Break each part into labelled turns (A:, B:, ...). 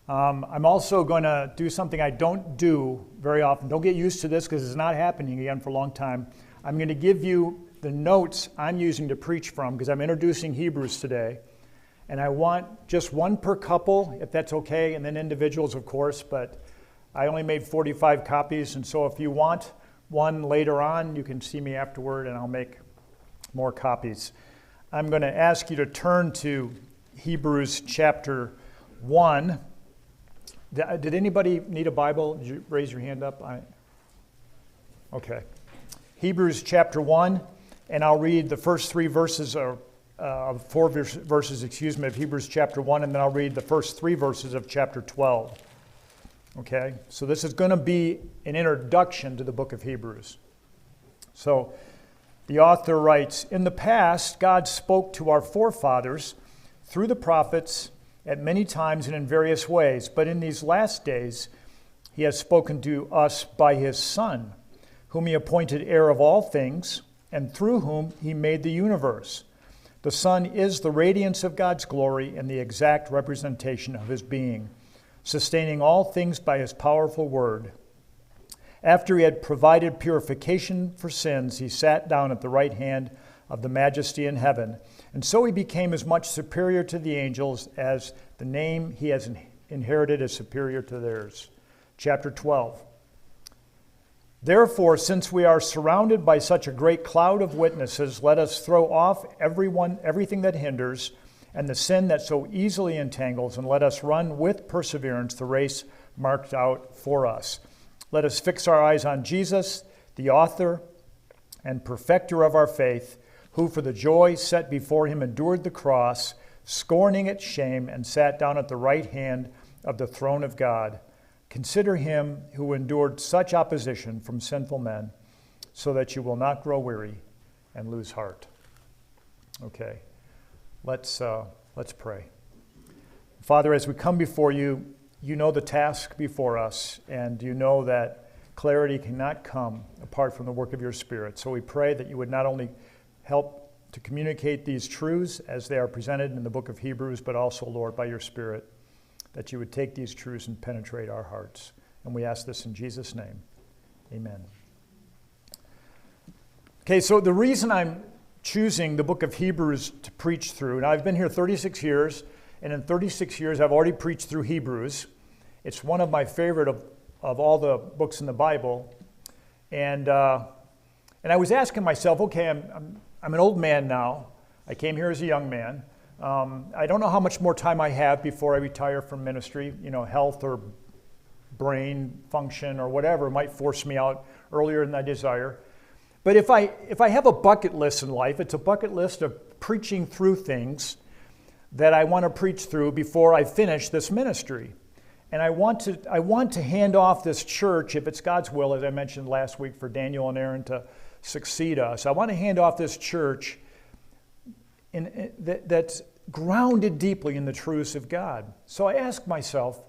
A: I'm also going to do something I don't do very often. Don't get used to this because it's not happening again for a long time. I'm going to give you the notes I'm using to preach from because I'm introducing Hebrews today. And I want just one per couple, if that's okay, and then individuals, of course, but I only made 45 copies, and so if you want one later on, you can see me afterward and I'll make more copies. I'm going to ask you to turn to Hebrews chapter 1. Did anybody need a Bible? Did you raise your hand up? Okay. Hebrews chapter 1, and I'll read the first three verses, or four verses, of Hebrews chapter 1, and then I'll read the first three verses of chapter 12. Okay? So this is going to be an introduction to the book of Hebrews. So the author writes, "In the past, God spoke to our forefathers through the prophets at many times and in various ways, but in these last days he has spoken to us by his Son, whom he appointed heir of all things, and through whom he made the universe. The Son is the radiance of God's glory and the exact representation of his being, sustaining all things by his powerful word. After he had provided purification for sins, he sat down at the right hand of the Majesty in heaven, and so he became as much superior to the angels as the name he has inherited is superior to theirs." Chapter 12. "Therefore, since we are surrounded by such a great cloud of witnesses, let us throw off everything that hinders and the sin that so easily entangles, and let us run with perseverance the race marked out for us. Let us fix our eyes on Jesus, the author and perfecter of our faith, who for the joy set before him endured the cross, scorning its shame, and sat down at the right hand of the throne of God. Consider him who endured such opposition from sinful men, so that you will not grow weary and lose heart." Okay, let's pray. Father, as we come before you, you know the task before us, and you know that clarity cannot come apart from the work of your Spirit. So we pray that you would not only help to communicate these truths as they are presented in the book of Hebrews, but also, Lord, by your Spirit, that you would take these truths and penetrate our hearts. And we ask this in Jesus' name. Amen. Okay, so the reason I'm choosing the book of Hebrews to preach through, now I've been here 36 years, and in 36 years I've already preached through Hebrews. It's one of my favorite of all the books in the Bible. And I was asking myself, okay, I'm an old man now. I came here as a young man. I don't know how much more time I have before I retire from ministry. You know, health or brain function or whatever might force me out earlier than I desire. But if I have a bucket list in life, it's a bucket list of preaching through things that I want to preach through before I finish this ministry. And I want to hand off this church, if it's God's will, as I mentioned last week, for Daniel and Aaron to succeed us. I want to hand off this church that's grounded deeply in the truths of God. So I ask myself,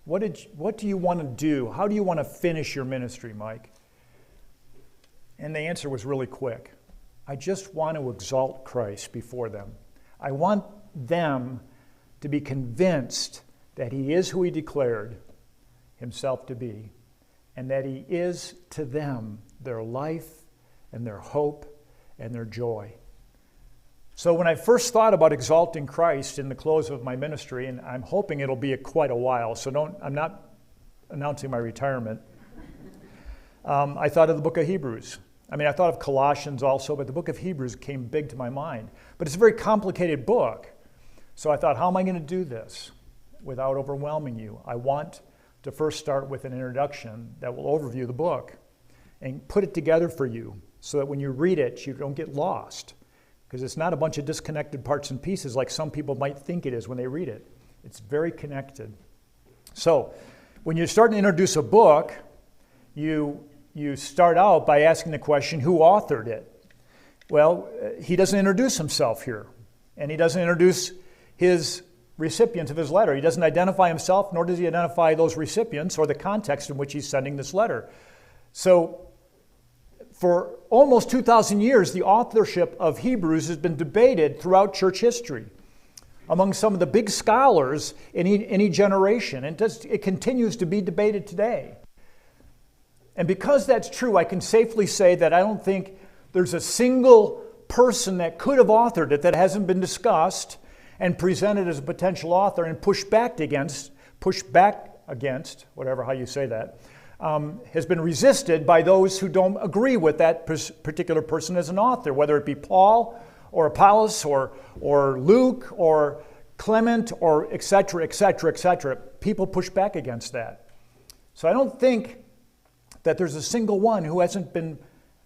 A: what do you want to do? How do you want to finish your ministry, Mike? And the answer was really quick. I just want to exalt Christ before them. I want them to be convinced that he is who he declared himself to be, and that he is to them their life and their hope and their joy. So when I first thought about exalting Christ in the close of my ministry, and I'm hoping it'll be quite a while, so I'm not announcing my retirement, I thought of the book of Hebrews. I mean, I thought of Colossians also, but the book of Hebrews came big to my mind. But it's a very complicated book. So I thought, how am I going to do this without overwhelming you? I want to first start with an introduction that will overview the book and put it together for you so that when you read it, you don't get lost. Because it's not a bunch of disconnected parts and pieces like some people might think it is when they read it. It's very connected. So when you're starting to introduce a book, you start out by asking the question, who authored it? Well, he doesn't introduce himself here, and he doesn't introduce his recipients of his letter. He doesn't identify himself, nor does he identify those recipients or the context in which he's sending this letter. So for almost 2,000 years, the authorship of Hebrews has been debated throughout church history. among some of the big scholars in any generation. And it continues to be debated today. And because that's true, I can safely say that I don't think there's a single person that could have authored it that hasn't been discussed and presented as a potential author and pushed back against, whatever how you say that, has been resisted by those who don't agree with that particular person as an author, whether it be Paul or Apollos or Luke or Clement or et cetera, et cetera, et cetera. People push back against that. So I don't think that there's a single one who hasn't been,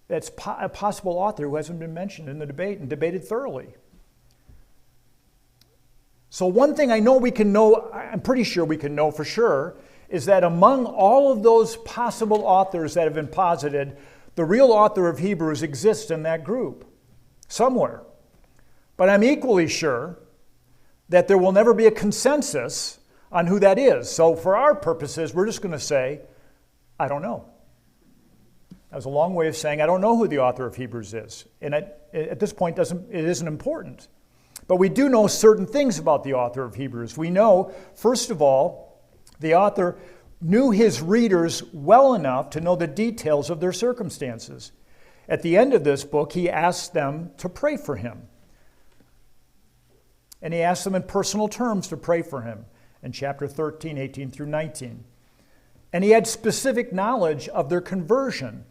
A: that's a possible author who hasn't been mentioned in the debate and debated thoroughly. So one thing I know we can know, I'm pretty sure we can know for sure, is that among all of those possible authors that have been posited, the real author of Hebrews exists in that group, somewhere. But I'm equally sure that there will never be a consensus on who that is. So for our purposes, we're just going to say, I don't know. That was a long way of saying I don't know who the author of Hebrews is. And at this point, it isn't important. But we do know certain things about the author of Hebrews. We know, first of all, the author knew his readers well enough to know the details of their circumstances. At the end of this book, he asked them to pray for him. And he asked them in personal terms to pray for him in chapter 13, 18 through 19. And he had specific knowledge of their conversion.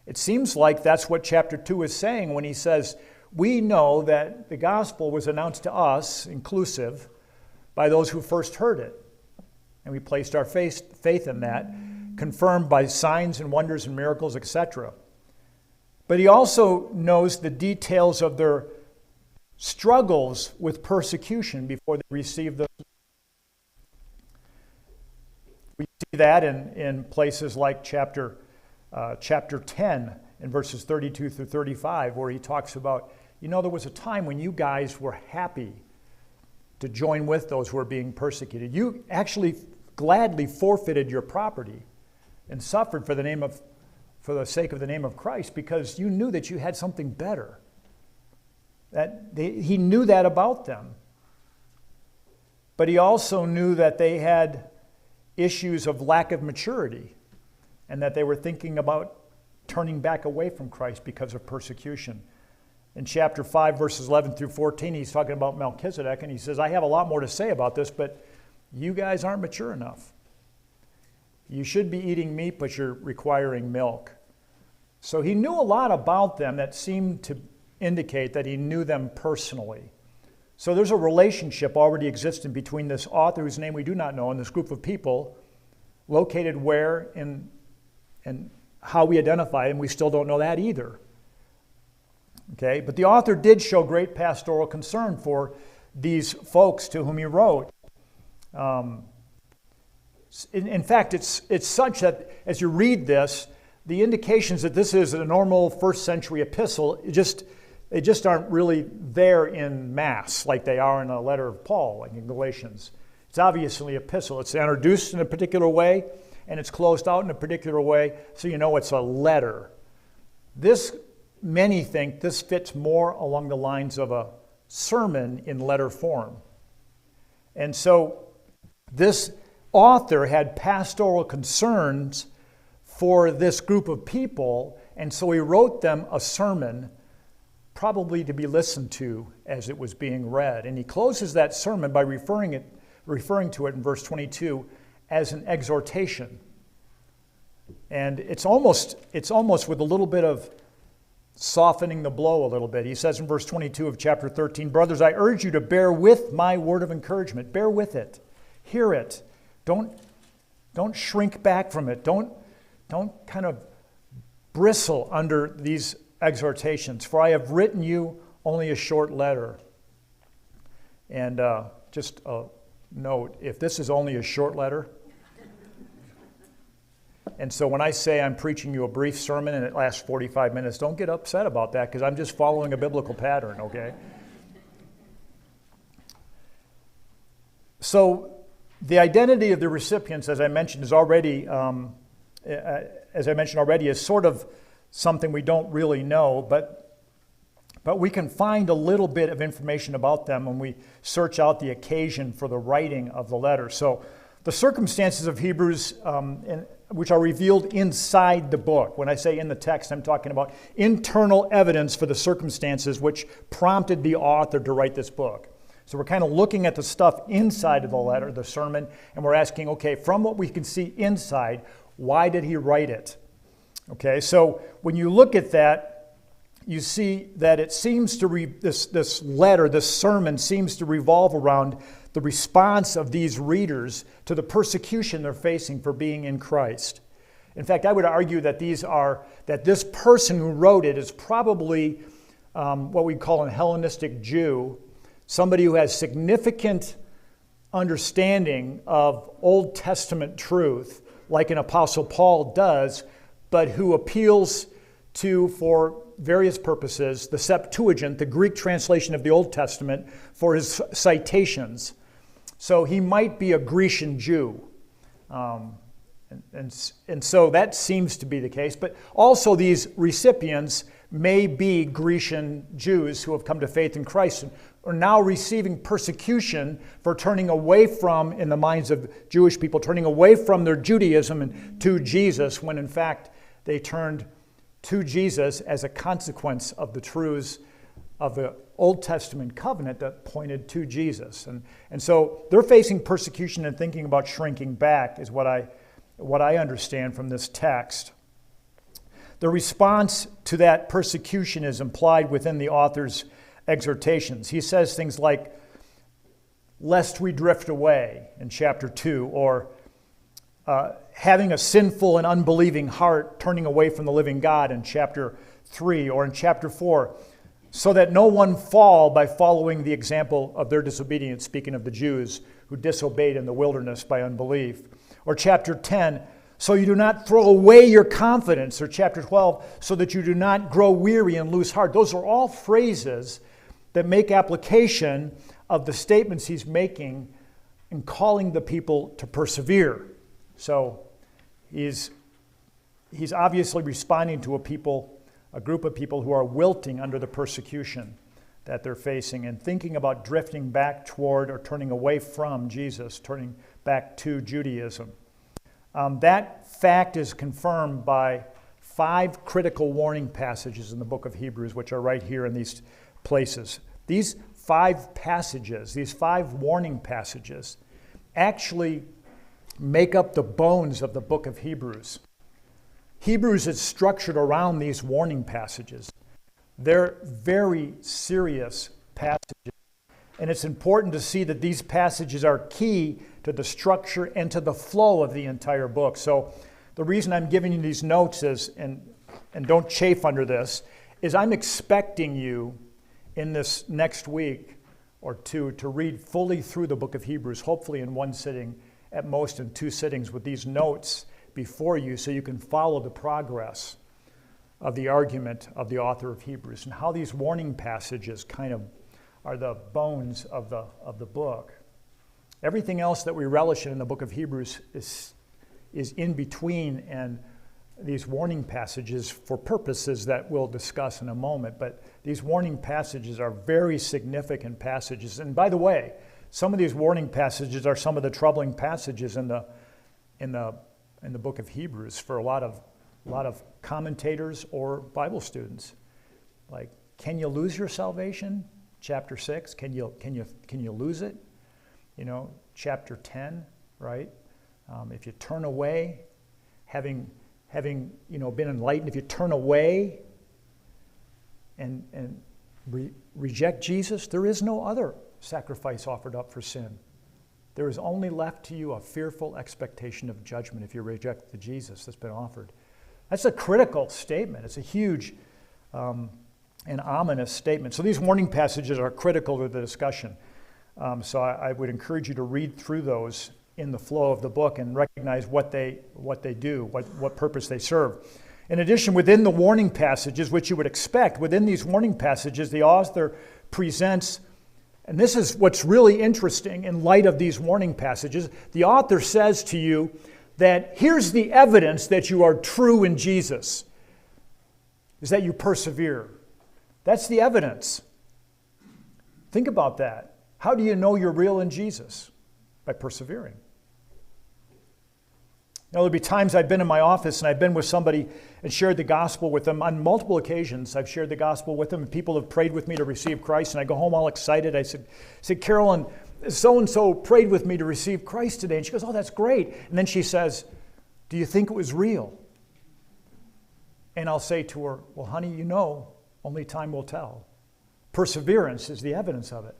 A: It seems like that's what chapter 2 is saying when he says, we know that the gospel was announced to us, inclusive, by those who first heard it. And we placed our faith in that, confirmed by signs and wonders and miracles, etc. But he also knows the details of their struggles with persecution before they received the. We see that in places like chapter 10 in verses 32 through 35, where he talks about, there was a time when you guys were happy to join with those who were being persecuted. You actually gladly forfeited your property and suffered for the sake of the name of Christ because you knew that you had something better. He knew that about them. But he also knew that they had issues of lack of maturity and that they were thinking about turning back away from Christ because of persecution. In chapter 5, verses 11 through 14, he's talking about Melchizedek, and he says, I have a lot more to say about this, but you guys aren't mature enough. You should be eating meat, but you're requiring milk. So he knew a lot about them that seemed to indicate that he knew them personally. So there's a relationship already existing between this author, whose name we do not know, and this group of people located where and how we identify him, we still don't know that either. Okay, but the author did show great pastoral concern for these folks to whom he wrote. In fact, it's such that as you read this, the indications that this is a normal first century epistle, they just aren't really there in mass like they are in a letter of Paul, like in Galatians. It's obviously an epistle. It's introduced in a particular way, and it's closed out in a particular way, so you know it's a letter. Many think this fits more along the lines of a sermon in letter form. And so this author had pastoral concerns for this group of people, and so he wrote them a sermon, probably to be listened to as it was being read. And he closes that sermon by referring to it in verse 22 as an exhortation. And it's almost with a little bit of softening the blow a little bit. He says in verse 22 of chapter 13, brothers, I urge you to bear with my word of encouragement. Bear with it. Hear it. Don't shrink back from it. Don't kind of bristle under these exhortations. For I have written you only a short letter. And just a note, if this is only a short letter, and so when I say I'm preaching you a brief sermon and it lasts 45 minutes, don't get upset about that because I'm just following a biblical pattern, okay? So the identity of the recipients, as I mentioned, is sort of something we don't really know, but but we can find a little bit of information about them when we search out the occasion for the writing of the letter. So the circumstances of Hebrews, which are revealed inside the book. When I say in the text, I'm talking about internal evidence for the circumstances which prompted the author to write this book. So we're kind of looking at the stuff inside of the letter, the sermon, and we're asking, okay, from what we can see inside, why did he write it? Okay, so when you look at that, you see that it seems to, this letter, this sermon seems to revolve around the response of these readers to the persecution they're facing for being in Christ. In fact, I would argue that this person who wrote it is probably what we call a Hellenistic Jew, somebody who has significant understanding of Old Testament truth, like an Apostle Paul does, but who appeals to, for various purposes, the Septuagint, the Greek translation of the Old Testament, for his citations. So he might be a Grecian Jew. And so that seems to be the case. But also these recipients may be Grecian Jews who have come to faith in Christ and are now receiving persecution for turning away from, in the minds of Jewish people, turning away from their Judaism and to Jesus, when in fact they turned to Jesus as a consequence of the truths of the Old Testament covenant that pointed to Jesus. And so they're facing persecution and thinking about shrinking back is what I understand from this text. The response to that persecution is implied within the author's exhortations. He says things like, lest we drift away in chapter 2, or having a sinful and unbelieving heart, turning away from the living God in chapter 3, or in chapter 4, so that no one fall by following the example of their disobedience, speaking of the Jews who disobeyed in the wilderness by unbelief. Or chapter 10, so you do not throw away your confidence. Or chapter 12, so that you do not grow weary and lose heart. Those are all phrases that make application of the statements he's making in calling the people to persevere. So he's obviously responding to a group of people who are wilting under the persecution that they're facing and thinking about drifting back toward or turning away from Jesus, turning back to Judaism. That fact is confirmed by 5 critical warning passages in the book of Hebrews, which are right here in these places. These 5 passages, these 5 warning passages, actually make up the bones of the book of Hebrews. Hebrews is structured around these warning passages. They're very serious passages. And it's important to see that these passages are key to the structure and to the flow of the entire book. So the reason I'm giving you these notes is, and don't chafe under this, is I'm expecting you in this next week or two to read fully through the book of Hebrews, hopefully in one sitting, at most in 2 sittings, with these notes before you so you can follow the progress of the argument of the author of Hebrews and how these warning passages kind of are the bones of the book. Everything else that we relish in the book of Hebrews is in between and these warning passages for purposes that we'll discuss in a moment. But these warning passages are very significant passages. And by the way, some of these warning passages are some of the troubling passages in the book of Hebrews for a lot of commentators or Bible students. Like, can you lose your salvation? Chapter 6, can you lose it? You know, chapter 10, right? If you turn away, having been enlightened, if you turn away and reject Jesus, there is no other sacrifice offered up for sin. There is only left to you a fearful expectation of judgment if you reject the Jesus that's been offered. That's a critical statement. It's a huge and ominous statement. So these warning passages are critical to the discussion. So I would encourage you to read through those in the flow of the book and recognize what they do, what purpose they serve. In addition, within the warning passages, which you would expect, within these warning passages, the author presents, and this is what's really interesting in light of these warning passages, the author says to you that here's the evidence that you are true in Jesus, is that you persevere, That's the evidence. Think about that. How do you know you're real in Jesus? By persevering. Now, there'll be times I've been in my office and I've been with somebody and shared the gospel with them. On multiple occasions, I've shared the gospel with them, and people have prayed with me to receive Christ, and I go home all excited. I said, Carolyn, so-and-so prayed with me to receive Christ today. And she goes, oh, that's great. And then she says, do you think it was real? And I'll say to her, well, honey, you know, only time will tell. Perseverance is the evidence of it.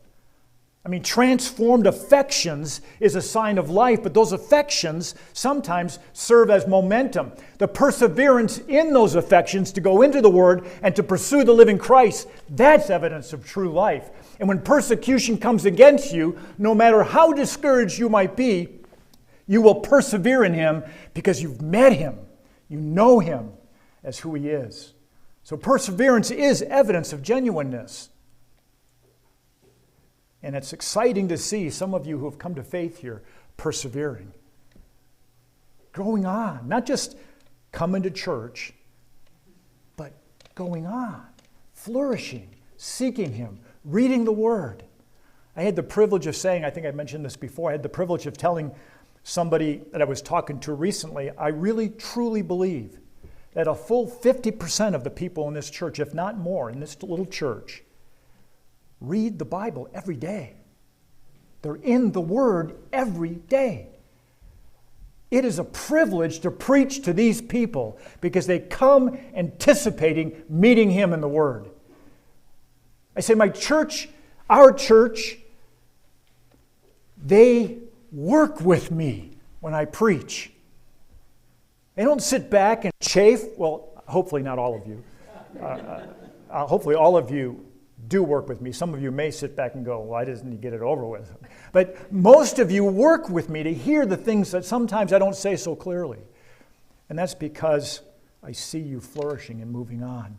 A: I mean, transformed affections is a sign of life, but those affections sometimes serve as momentum. The perseverance in those affections to go into the Word and to pursue the living Christ, that's evidence of true life. And when persecution comes against you, no matter how discouraged you might be, you will persevere in Him because you've met Him. You know Him as who He is. So perseverance is evidence of genuineness. And it's exciting to see some of you who have come to faith here persevering. Going on. Not just coming to church, but going on. Flourishing. Seeking Him. Reading the Word. I had the privilege of saying, I think I mentioned this before, I had the privilege of telling somebody that I was talking to recently, I really truly believe that a full 50% of the people in this church, if not more, in this little church, read the Bible every day. They're in the Word every day. It is a privilege to preach to these people because they come anticipating meeting Him in the Word. I say my church, our church, they work with me when I preach. They don't sit back and chafe. Well, hopefully not all of you. Hopefully all of you do work with me. Some of you may sit back and go, why doesn't he get it over with? But most of you work with me to hear the things that sometimes I don't say so clearly. And that's because I see you flourishing and moving on.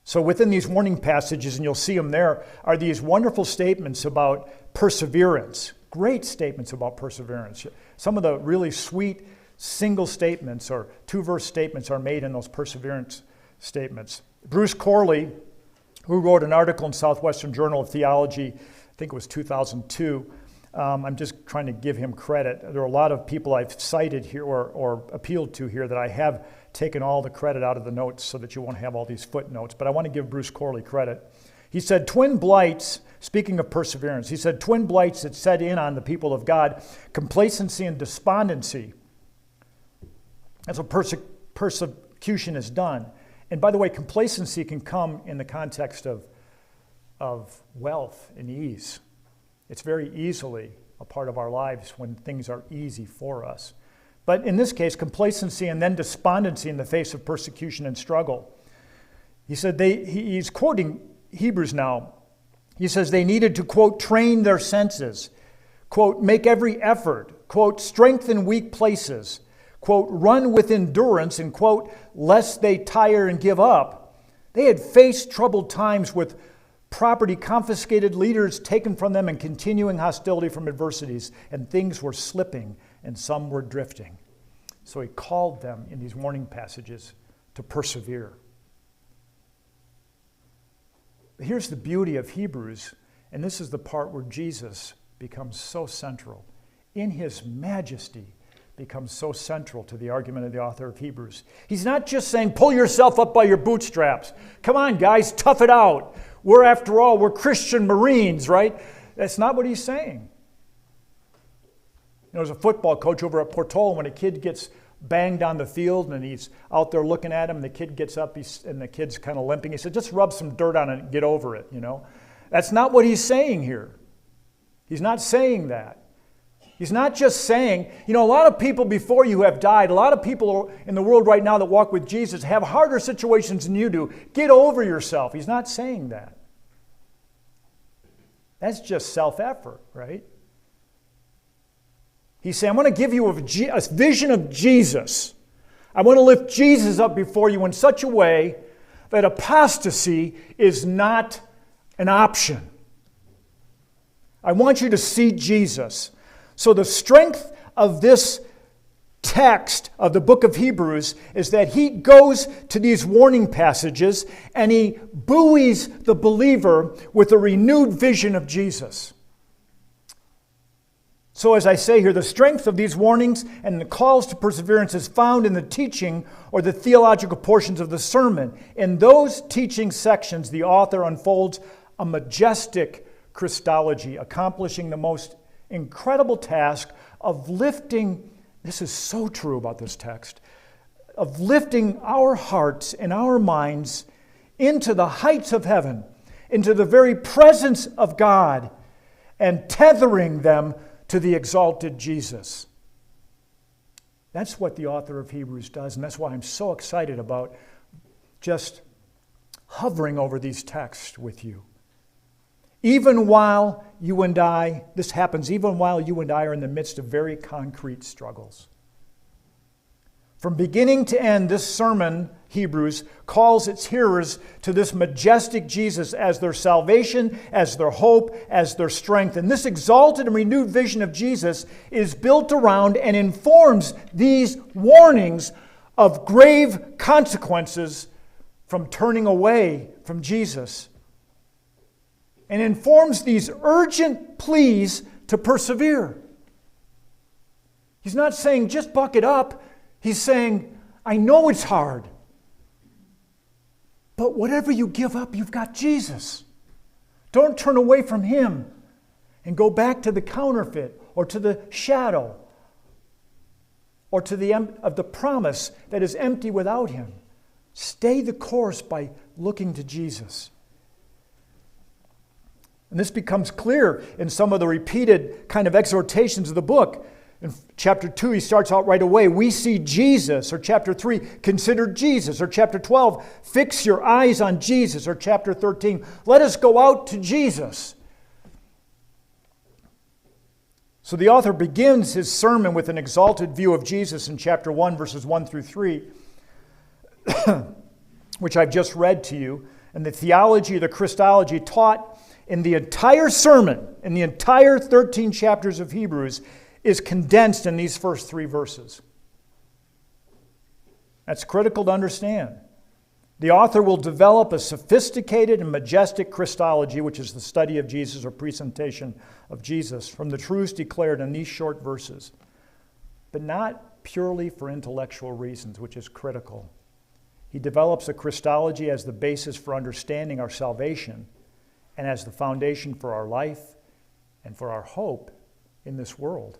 A: So within these warning passages, and you'll see them there, are these wonderful statements about perseverance. Great statements about perseverance. Some of the really sweet single statements or two-verse statements are made in those perseverance statements. Bruce Corley, who wrote an article in Southwestern Journal of Theology, I think it was 2002. I'm just trying to give him credit. There are a lot of people I've cited here or appealed to here that I have taken all the credit out of the notes so that you won't have all these footnotes. But I want to give Bruce Corley credit. He said, twin blights, speaking of perseverance, he said, twin blights that set in on the people of God, complacency and despondency. That's what persecution has done. And by the way, complacency can come in the context of wealth and ease. It's very easily a part of our lives when things are easy for us. But in this case, complacency and then despondency in the face of persecution and struggle. He said he's quoting Hebrews now. He says they needed to, quote, train their senses, quote, make every effort, quote, strengthen weak places, quote, run with endurance, and, quote, lest they tire and give up. They had faced troubled times with property confiscated, leaders taken from them, and continuing hostility from adversities, and things were slipping and some were drifting. So he called them in these warning passages to persevere. Here's the beauty of Hebrews, and this is the part where Jesus becomes so central. In His majesty, becomes so central to the argument of the author of Hebrews. He's not just saying, pull yourself up by your bootstraps. Come on, guys, tough it out. After all, we're Christian Marines, right? That's not what he's saying. There was a football coach over at Portola, when a kid gets banged on the field and he's out there looking at him, the kid gets up and the kid's kind of limping. He said, just rub some dirt on it and get over it, you know. That's not what he's saying here. He's not saying that. He's not just saying, a lot of people before you have died, a lot of people in the world right now that walk with Jesus have harder situations than you do. Get over yourself. He's not saying that. That's just self-effort, right? He's saying, I want to give you a vision of Jesus. I want to lift Jesus up before you in such a way that apostasy is not an option. I want you to see Jesus. So the strength of this text of the book of Hebrews is that he goes to these warning passages and he buoys the believer with a renewed vision of Jesus. So as I say here, the strength of these warnings and the calls to perseverance is found in the teaching or the theological portions of the sermon. In those teaching sections, the author unfolds a majestic Christology, accomplishing the most incredible task of lifting, this is so true about this text, of lifting our hearts and our minds into the heights of heaven, into the very presence of God, and tethering them to the exalted Jesus. That's what the author of Hebrews does, and that's why I'm so excited about just hovering over these texts with you. Even while you and I, this happens even while you and I are in the midst of very concrete struggles. From beginning to end, this sermon, Hebrews, calls its hearers to this majestic Jesus as their salvation, as their hope, as their strength. And this exalted and renewed vision of Jesus is built around and informs these warnings of grave consequences from turning away from Jesus, and informs these urgent pleas to persevere. He's not saying just buck it up. He's saying, I know it's hard, but whatever you give up, you've got Jesus. Don't turn away from him and go back to the counterfeit or to the shadow or to the promise that is empty without him. Stay the course by looking to Jesus. And this becomes clear in some of the repeated kind of exhortations of the book. In chapter 2, he starts out right away, we see Jesus. Or chapter 3, consider Jesus. Or chapter 12, fix your eyes on Jesus. Or chapter 13, let us go out to Jesus. So the author begins his sermon with an exalted view of Jesus in chapter 1, verses 1 through 3, which I've just read to you. And the theology, the Christology taught in the entire sermon, in the entire 13 chapters of Hebrews, is condensed in these first 3 verses. That's critical to understand. The author will develop a sophisticated and majestic Christology, which is the study of Jesus or presentation of Jesus, from the truths declared in these short verses, but not purely for intellectual reasons, which is critical. He develops a Christology as the basis for understanding our salvation and as the foundation for our life and for our hope in this world.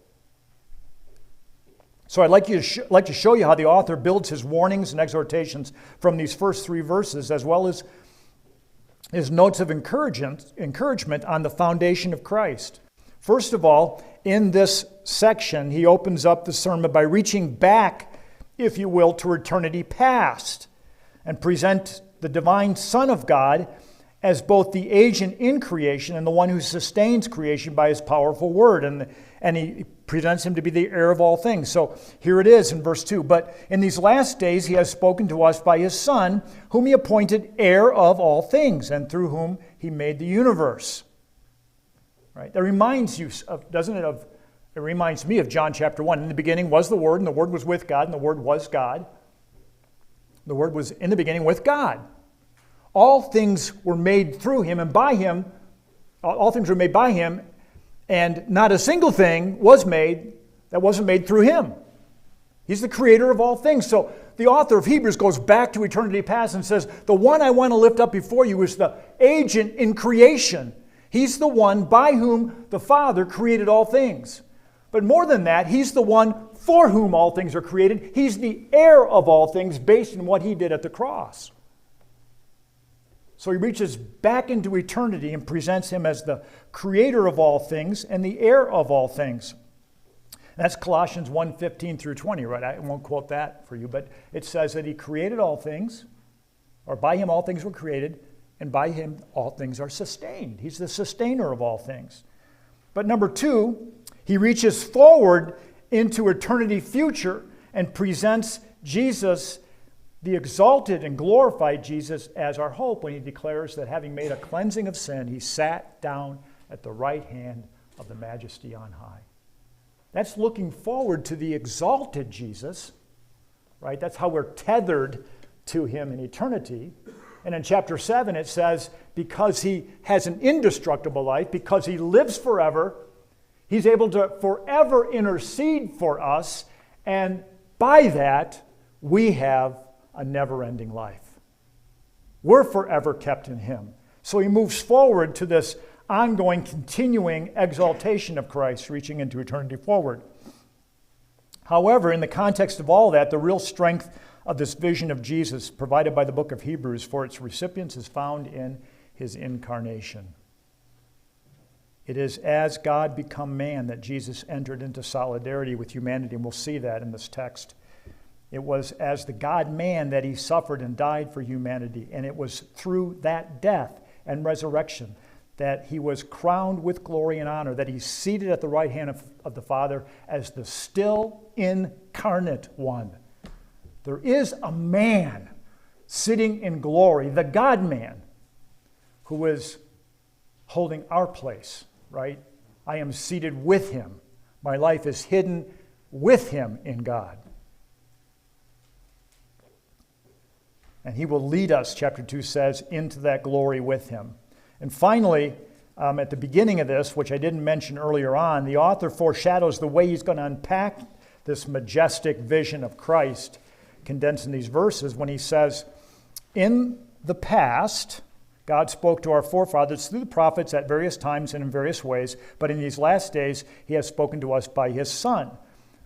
A: So I'd like to show you how the author builds his warnings and exhortations from these first 3 verses, as well as his notes of encouragement on the foundation of Christ. First of all, in this section, he opens up the sermon by reaching back, if you will, to eternity past, and present the divine Son of God as both the agent in creation and the one who sustains creation by his powerful word. And he presents him to be the heir of all things. So here it is in verse 2. But in these last days he has spoken to us by his Son, whom he appointed heir of all things, and through whom he made the universe. Right? That reminds you of, doesn't it, of, it reminds me of John chapter 1. In the beginning was the Word, and the Word was with God, and the Word was God. The Word was in the beginning with God. All things were made through him, and by him, all things were made by him, and not a single thing was made that wasn't made through him. He's the creator of all things. So the author of Hebrews goes back to eternity past and says, the one I want to lift up before you is the agent in creation. He's the one by whom the Father created all things. But more than that, he's the one for whom all things are created. He's the heir of all things based on what he did at the cross. So he reaches back into eternity and presents him as the creator of all things and the heir of all things. That's Colossians 1:15 through 20, right? I won't quote that for you, but it says that he created all things, or by him all things were created, and by him all things are sustained. He's the sustainer of all things. But number 2, he reaches forward into eternity future and presents Jesus, the exalted and glorified Jesus, as our hope when he declares that having made a cleansing of sin, he sat down at the right hand of the Majesty on high. That's looking forward to the exalted Jesus, right? That's how we're tethered to him in eternity. And in chapter 7 it says, because he has an indestructible life, because he lives forever, he's able to forever intercede for us, and by that we have a never-ending life. We're forever kept in him. So he moves forward to this ongoing, continuing exaltation of Christ, reaching into eternity forward. However, in the context of all that, the real strength of this vision of Jesus provided by the book of Hebrews for its recipients is found in his incarnation. It is as God become man that Jesus entered into solidarity with humanity, and we'll see that in this text. It was as the God-man that he suffered and died for humanity, and it was through that death and resurrection that he was crowned with glory and honor, that he's seated at the right hand of the Father as the still incarnate one. There is a man sitting in glory, the God-man, who is holding our place, right? I am seated with him. My life is hidden with him in God. And he will lead us, chapter 2 says, into that glory with him. And finally, at the beginning of this, which I didn't mention earlier on, the author foreshadows the way he's going to unpack this majestic vision of Christ condensed in these verses when he says, in the past, God spoke to our forefathers through the prophets at various times and in various ways, but in these last days, he has spoken to us by his Son.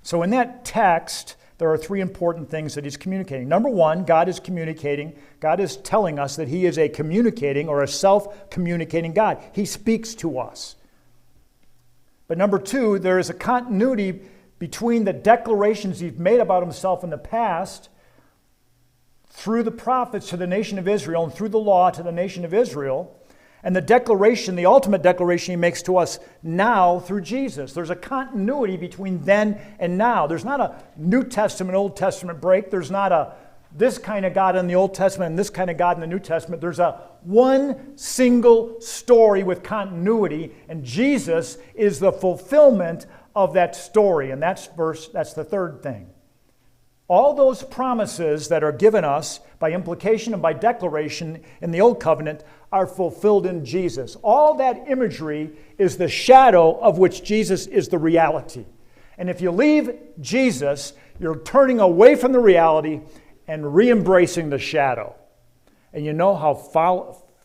A: So in that text, there are three important things that he's communicating. Number one, God is communicating. God is telling us that he is a communicating or a self-communicating God. He speaks to us. But number two, there is a continuity between the declarations he's made about himself in the past through the prophets to the nation of Israel and through the law to the nation of Israel, and the declaration, the ultimate declaration he makes to us now through Jesus. There's a continuity between then and now. There's not a New Testament, Old Testament break. There's not a this kind of God in the Old Testament and this kind of God in the New Testament. There's a one single story with continuity, and Jesus is the fulfillment of that story. And that's the third thing. All those promises that are given us by implication and by declaration in the Old Covenant are fulfilled in Jesus. All that imagery is the shadow of which Jesus is the reality. And if you leave Jesus, you're turning away from the reality and re-embracing the shadow. And you know how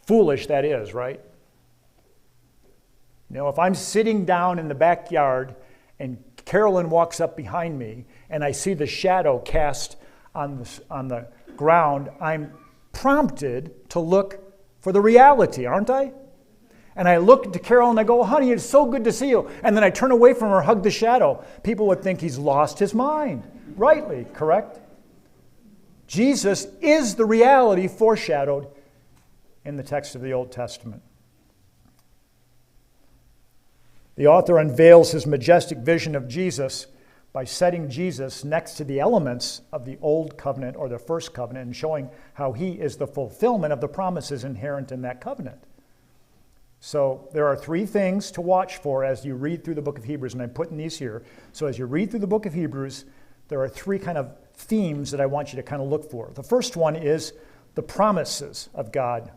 A: foolish that is, right? You know, if I'm sitting down in the backyard and Carolyn walks up behind me and I see the shadow cast on the ground, I'm prompted to look for the reality, aren't I? And I look to Carol and I go, honey, it's so good to see you. And then I turn away from her, hug the shadow. People would think he's lost his mind. Rightly, correct? Jesus is the reality foreshadowed in the text of the Old Testament. The author unveils his majestic vision of Jesus by setting Jesus next to the elements of the Old Covenant or the First Covenant and showing how he is the fulfillment of the promises inherent in that covenant. So there are three things to watch for as you read through the book of Hebrews, and I'm putting these here. So as you read through the book of Hebrews, there are three kind of themes that I want you to kind of look for. The first one is the promises of God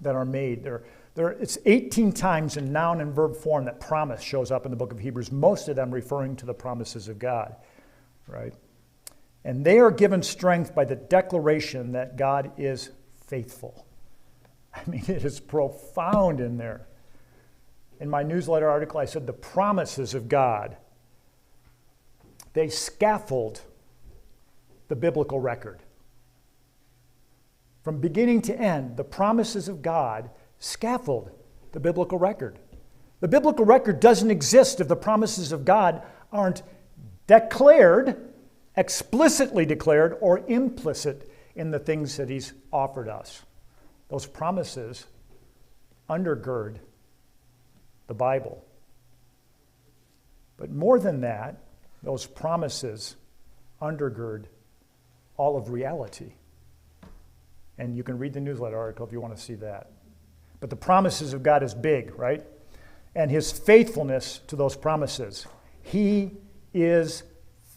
A: that are made. It's 18 times in noun and verb form that promise shows up in the book of Hebrews, most of them referring to the promises of God, right? And they are given strength by the declaration that God is faithful. I mean, it is profound in there. In my newsletter article, I said the promises of God, they scaffold the biblical record. From beginning to end, the promises of God scaffold the biblical record. The biblical record doesn't exist if the promises of God aren't declared, explicitly declared, or implicit in the things that he's offered us. Those promises undergird the Bible. But more than that, those promises undergird all of reality. And you can read the newsletter article if you want to see that. But the promises of God is big, right? And his faithfulness to those promises He is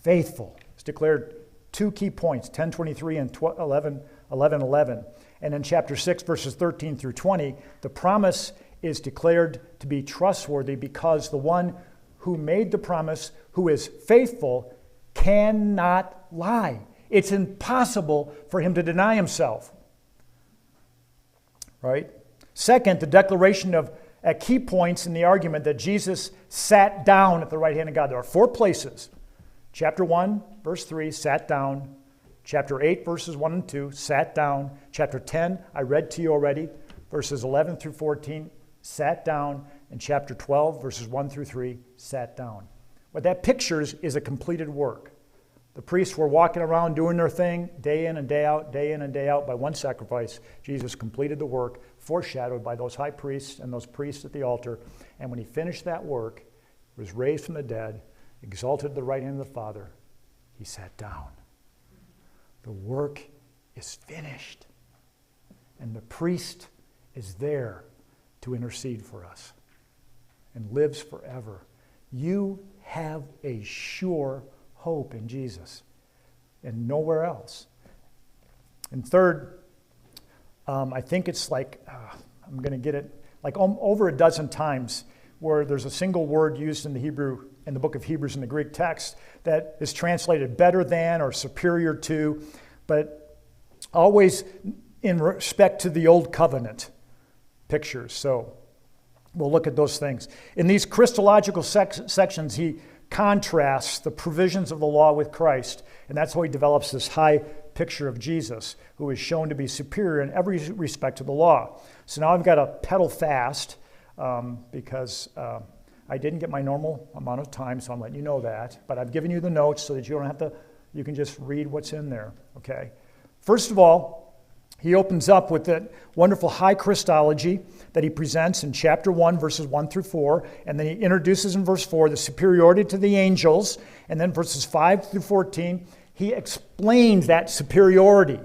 A: faithful. It's declared two key points, 10:23 and 11:11. And in chapter 6, verses 13 through 20, the promise is declared to be trustworthy because the one who made the promise, who is faithful, cannot lie. It's impossible for him to deny himself. Right? Second, the declaration at key points in the argument that Jesus sat down at the right hand of God. There are 4 places. Chapter 1, verse 3, sat down. Chapter 8, verses 1 and 2, sat down. Chapter 10, I read to you already, verses 11 through 14, sat down. And chapter 12, verses 1 through 3, sat down. What that pictures is a completed work. The priests were walking around doing their thing day in and day out, by one sacrifice. Jesus completed the work, foreshadowed by those high priests and those priests at the altar. And when he finished that work, was raised from the dead, exalted to the right hand of the Father, he sat down. The work is finished. And the priest is there to intercede for us and lives forever. You have a sure hope in Jesus and nowhere else. And third, I think it's like, I'm going to get it, like over a dozen times where there's a single word used in the book of Hebrews in the Greek text that is translated better than or superior to, but always in respect to the old covenant pictures. So we'll look at those things. In these Christological sections, he contrasts the provisions of the law with Christ, and that's how he develops this high picture of Jesus, who is shown to be superior in every respect to the law. So now I've got to pedal fast because I didn't get my normal amount of time, so I'm letting you know that. But I've given you the notes so that you don't have to, you can just read what's in there, okay? First of all, he opens up with that wonderful high Christology that he presents in chapter 1, verses 1 through 4, and then he introduces in verse 4 the superiority to the angels, and then verses 5 through 14, he explains that superiority.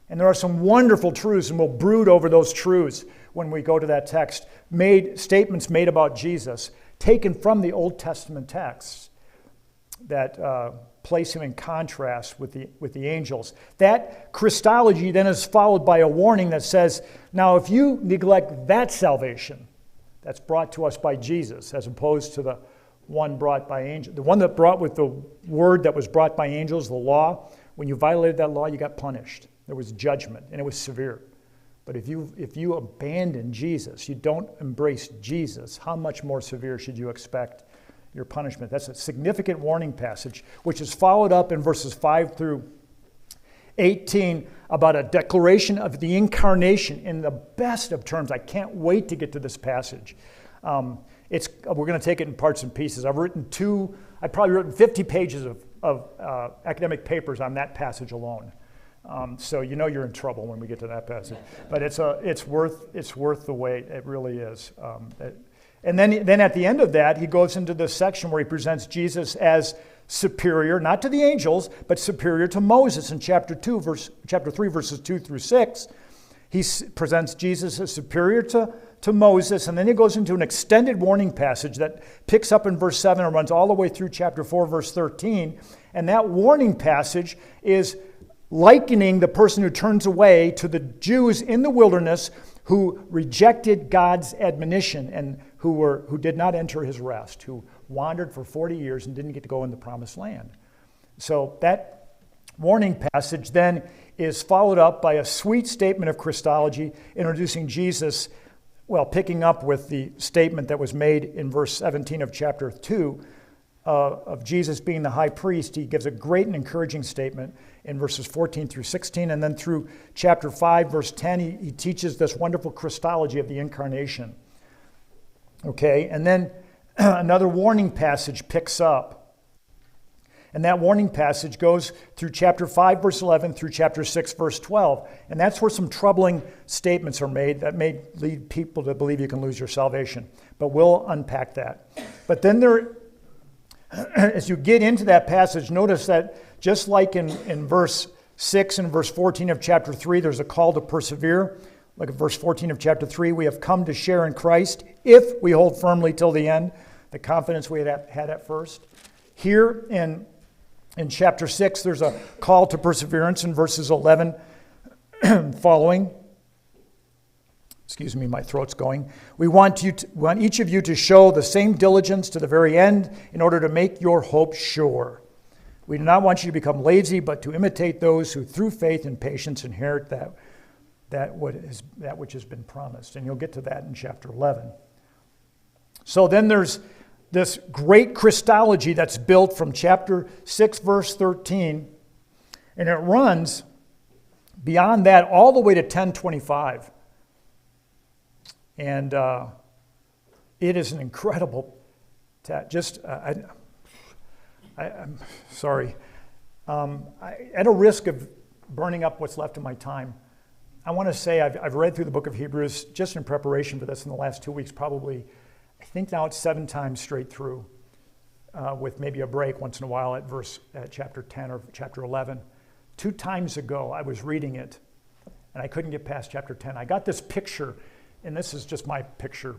A: And there are some wonderful truths, and we'll brood over those truths when we go to that text, statements made about Jesus, taken from the Old Testament texts that place him in contrast with the angels. That Christology then is followed by a warning that says, now if you neglect that salvation that's brought to us by Jesus, as opposed to the one brought by angels, the one that brought with the word that was brought by angels, the law, when you violated that law, you got punished. There was judgment, and it was severe. But if you abandon Jesus, you don't embrace Jesus, how much more severe should you expect your punishment? That's a significant warning passage, which is followed up in verses 5 through 18 about a declaration of the incarnation in the best of terms. I can't wait to get to this passage. We're going to take it in parts and pieces. I've probably written 50 pages of academic papers on that passage alone. So you know you're in trouble when we get to that passage. But it's worth the wait. It really is. And then at the end of that, he goes into this section where he presents Jesus as superior, not to the angels, but superior to Moses in chapter 3, verses 2 through 6. He presents Jesus as superior to Moses, and then he goes into an extended warning passage that picks up in verse 7 and runs all the way through chapter 4, verse 13. And that warning passage is likening the person who turns away to the Jews in the wilderness who rejected God's admonition and who did not enter his rest, who wandered for 40 years and didn't get to go in the promised land. So that warning passage then is followed up by a sweet statement of Christology, introducing Jesus, picking up with the statement that was made in verse 17 of chapter 2 of Jesus being the high priest. He gives a great and encouraging statement in verses 14 through 16, and then through chapter 5, verse 10, he teaches this wonderful Christology of the incarnation. Okay, and then another warning passage picks up. And that warning passage goes through chapter 5, verse 11, through chapter 6, verse 12. And that's where some troubling statements are made that may lead people to believe you can lose your salvation. But we'll unpack that. But then as you get into that passage, notice that just like in verse 6 and verse 14 of chapter 3, there's a call to persevere. Look at verse 14 of chapter 3. We have come to share in Christ if we hold firmly till the end, the confidence we had at first. Here in chapter 6, there's a call to perseverance in verses 11 following. Excuse me, my throat's going. We want each of you to show the same diligence to the very end in order to make your hope sure. We do not want you to become lazy, but to imitate those who through faith and patience inherit that which has been promised. And you'll get to that in chapter 11. So then there's this great Christology that's built from chapter 6, verse 13, and it runs beyond that all the way to 10:25. And it is an incredible I'm sorry. At a risk of burning up what's left of my time, I want to say I've read through the book of Hebrews just in preparation for this in the last 2 weeks, probably, I think now it's 7 times straight through, with maybe a break once in a while at chapter 10 or chapter 11. 2 times ago, I was reading it, and I couldn't get past chapter 10. I got this picture, and this is just my picture.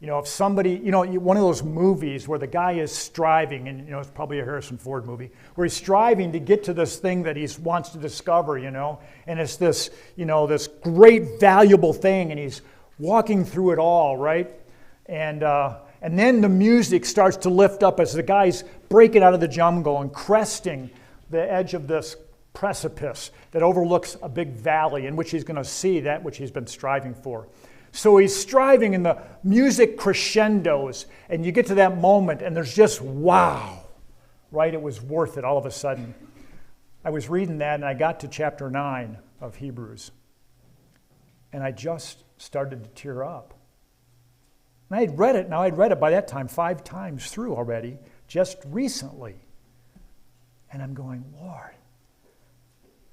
A: If somebody, one of those movies where the guy is striving, and it's probably a Harrison Ford movie, where he's striving to get to this thing that he wants to discover, and it's this, this great valuable thing, and he's walking through it all, right? And then the music starts to lift up as the guy's breaking out of the jungle and cresting the edge of this precipice that overlooks a big valley in which he's going to see that which he's been striving for. So he's striving, and the music crescendos, and you get to that moment, and there's just wow, right? It was worth it all of a sudden. I was reading that, and I got to chapter 9 of Hebrews, and I just started to tear up. And I'd read it by that time 5 times through already, just recently. And I'm going, Lord,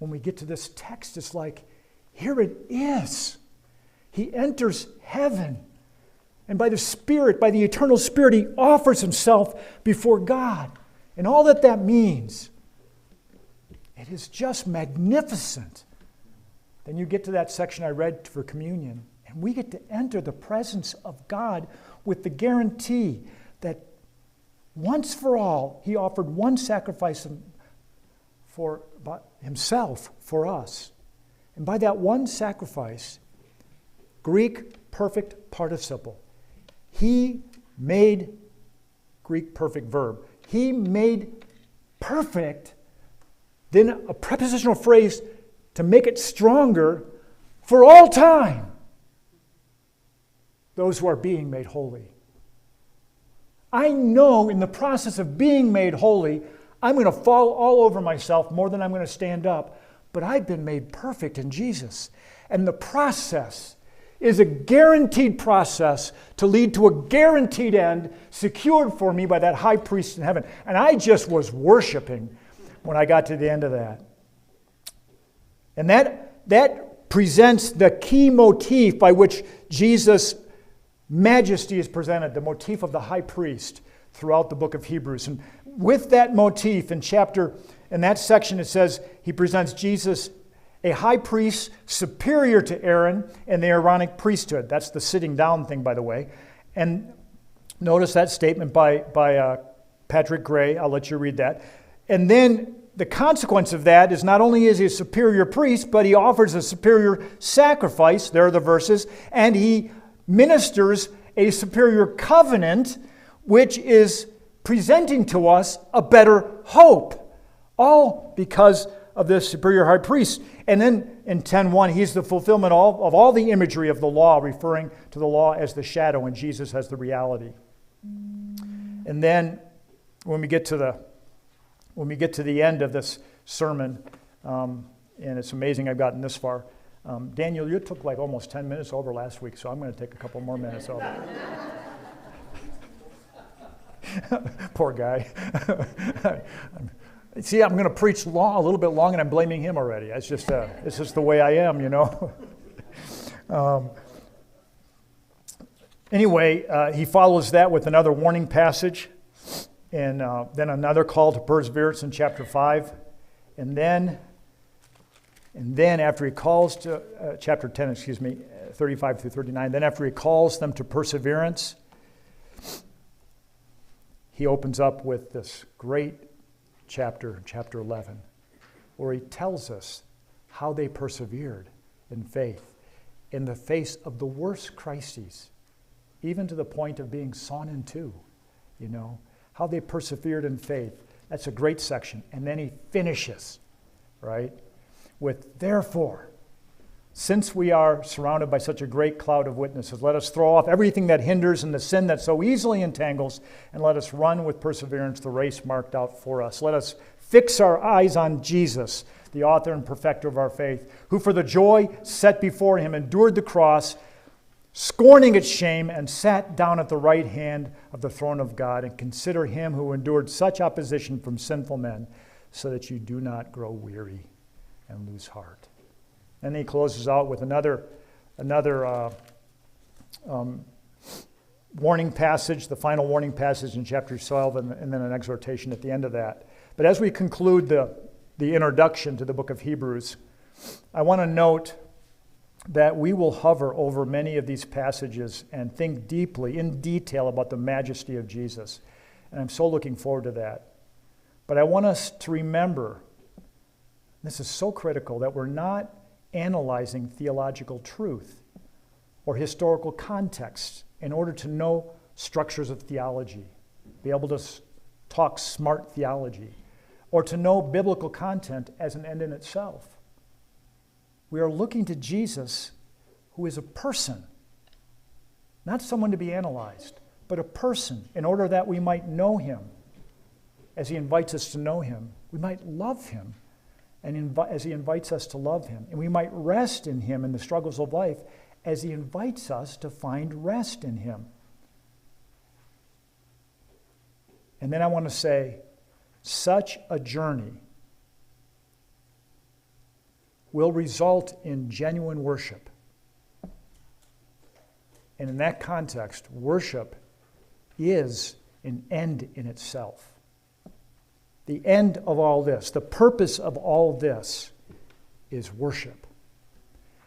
A: when we get to this text, it's like, here it is. He enters heaven, and by the Spirit, by the eternal Spirit, he offers himself before God. And all that means, it is just magnificent. Then you get to that section I read for communion, and we get to enter the presence of God with the guarantee that once for all, he offered one sacrifice for himself for us. And by that one sacrifice, Greek perfect participle. He made, Greek perfect verb, he made perfect, then a prepositional phrase to make it stronger, for all time, those who are being made holy. I know in the process of being made holy, I'm going to fall all over myself more than I'm going to stand up, but I've been made perfect in Jesus. And the process is a guaranteed process to lead to a guaranteed end secured for me by that high priest in heaven. And I just was worshiping when I got to the end of that. And that presents the key motif by which Jesus' majesty is presented, the motif of the high priest throughout the book of Hebrews. And with that motif in that section, it says he presents Jesus a high priest superior to Aaron and the Aaronic priesthood. That's the sitting down thing, by the way. And notice that statement by Patrick Gray. I'll let you read that. And then the consequence of that is not only is he a superior priest, but he offers a superior sacrifice. There are the verses. And he ministers a superior covenant, which is presenting to us a better hope. All because of this superior high priest. And then in 10:1, he's the fulfillment of all the imagery of the law, referring to the law as the shadow and Jesus as the reality. And then when we get to the end of this sermon, and it's amazing I've gotten this far. Daniel, you took like almost 10 minutes over last week, so I'm going to take a couple more minutes over. Poor guy. See, I'm going to preach a little bit long, and I'm blaming him already. It's just the way I am, Anyway, he follows that with another warning passage, and then another call to perseverance in chapter 5. And then after he calls to, chapter 10, 35 through 39, then after he calls them to perseverance, he opens up with this great chapter, chapter 11, where he tells us how they persevered in faith in the face of the worst crises, even to the point of being sawn in two, how they persevered in faith. That's a great section. And then he finishes, right, with, therefore, since we are surrounded by such a great cloud of witnesses, let us throw off everything that hinders and the sin that so easily entangles, and let us run with perseverance the race marked out for us. Let us fix our eyes on Jesus, the author and perfecter of our faith, who for the joy set before him endured the cross, scorning its shame, and sat down at the right hand of the throne of God. And consider him who endured such opposition from sinful men, so that you do not grow weary and lose heart. And he closes out with another warning passage, the final warning passage in chapter 12, and then an exhortation at the end of that. But as we conclude the introduction to the book of Hebrews, I want to note that we will hover over many of these passages and think deeply, in detail, about the majesty of Jesus. And I'm so looking forward to that. But I want us to remember, this is so critical, that we're not analyzing theological truth or historical context in order to know structures of theology, be able to talk smart theology, or to know biblical content as an end in itself. We are looking to Jesus, who is a person, not someone to be analyzed, but a person, in order that we might know him as he invites us to know him. We might love him and as he invites us to love him. And we might rest in him in the struggles of life as he invites us to find rest in him. And then I want to say, such a journey will result in genuine worship. And in that context, worship is an end in itself. The end of all this, the purpose of all this, is worship.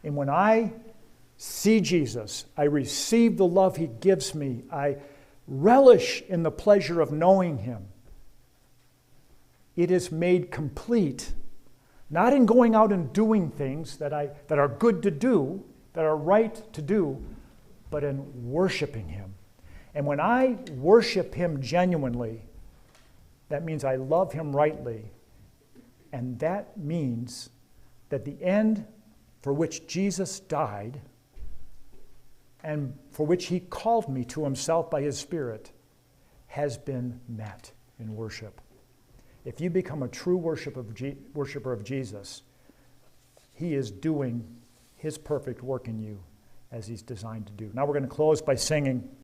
A: And when I see Jesus, I receive the love he gives me, I relish in the pleasure of knowing him. It is made complete, not in going out and doing things that are good to do, that are right to do, but in worshiping him. And when I worship him genuinely, that means I love him rightly, and that means that the end for which Jesus died and for which he called me to himself by his Spirit has been met in worship. If you become a true worshiper of Jesus, he is doing his perfect work in you as he's designed to do. Now we're going to close by singing